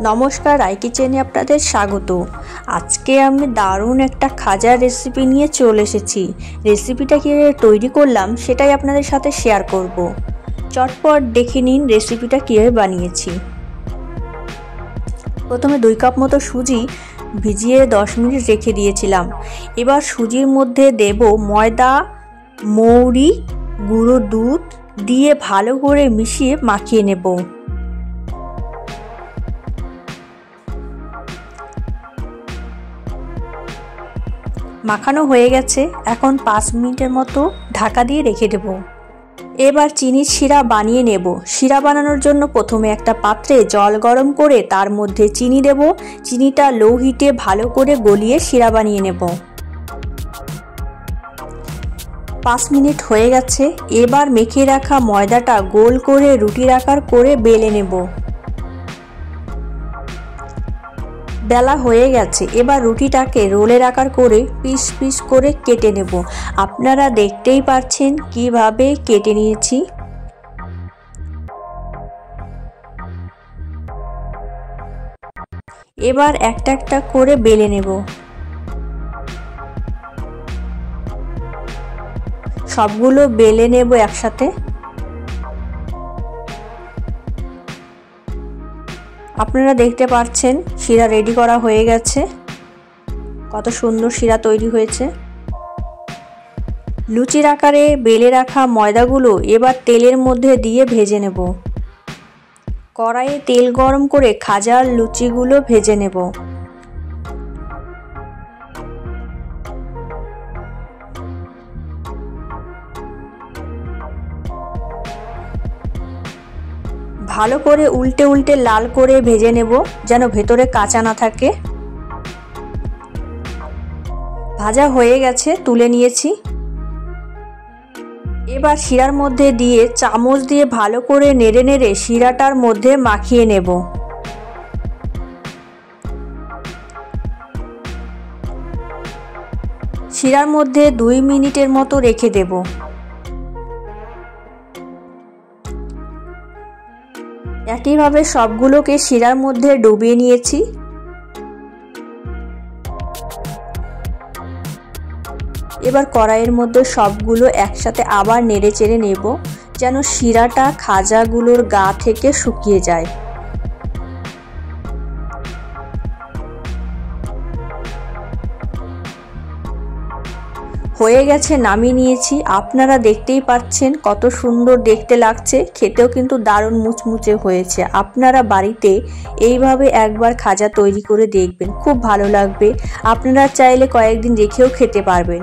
নমস্কার, রাই কিচেনে আপনাদের স্বাগত। আজকে আমি দারুণ একটা খাজার রেসিপি নিয়ে চলে এসেছি। রেসিপিটা কীভাবে তৈরি করলাম সেটাই আপনাদের সাথে শেয়ার করব। চটপট দেখে নিন রেসিপিটা কীভাবে বানিয়েছি। প্রথমে 2 কাপ মতো সুজি ভিজিয়ে 10 মিনিট রেখে দিয়েছিলাম। এবার সুজির মধ্যে দেব ময়দা, মৌরি, গুঁড়ো দুধ দিয়ে ভালো করে মিশিয়ে মাখিয়ে নেব। মাখানো হয়ে গেছে, এখন 5 মিনিটের মতো ঢাকা দিয়ে রেখে দেব। এবার চিনির শিরা বানিয়ে নেব। শিরা বানানোর জন্য প্রথমে একটা পাত্রে জল গরম করে তার মধ্যে চিনি দেব। চিনিটা লো হিটে ভালো করে গলিয়ে শিরা বানিয়ে নেব। 5 মিনিট হয়ে গেছে। এবার মেখে রাখা ময়দাটা গোল করে রুটির আকার করে বেলে নেব। বেলা হয়ে গেছে, এবার রুটিটাকে রোলের আকার করে পিস পিস করে কেটে নেব। আপনারা দেখতেই পাচ্ছেন কিভাবে কেটে নিয়েছি। এবার একটা একটা করে বেলে নেব। সবগুলো বেলে নেব একসাথে। আপনারা দেখতে পাচ্ছেন শিরা রেডি করা হয়ে গেছে। কত সুন্দর শিরা তৈরি হয়েছে। লুচির আকারে বেলে রাখা ময়দাগুলো এবার তেলের মধ্যে দিয়ে ভেজে নেব। কড়াইয়ে তেল গরম করে খাজার লুচিগুলো ভেজে নেব। ভালো করে উল্টে উল্টে লাল করে ভেজে নেব, যেন ভেতরে কাঁচা না থাকে। ভাজা হয়ে গেছে, তুলে নিয়েছি। এবার শিরার মধ্যে দিয়ে চামচ দিয়ে ভালো করে নেড়ে নেড়ে শিরাটার মধ্যে মাখিয়ে নেব। শিরার মধ্যে 2 মিনিটের মতো রেখে দেব। একইভাবে সবগুলোকে শিরার মধ্যে ডুবিয়ে নিয়েছি। এবার কড়াইয়ের মধ্যে সবগুলো একসাথে আবার নেড়ে চেড়ে নেব, যেন শিরাটা খাজাগুলোর গা থেকে শুকিয়ে যায়। হয়ে গেছে, নামিয়ে নিয়েছি। আপনারা দেখতেই পাচ্ছেন কত সুন্দর দেখতে লাগছে, খেতেও কিন্তু দারুণ মুচমুচে হয়েছে। আপনারা বাড়িতে এইভাবে একবার খাজা তৈরি করে দেখবেন, খুব ভালো লাগবে। আপনারা চাইলে কয়েকদিন রেখেও খেতে পারবেন।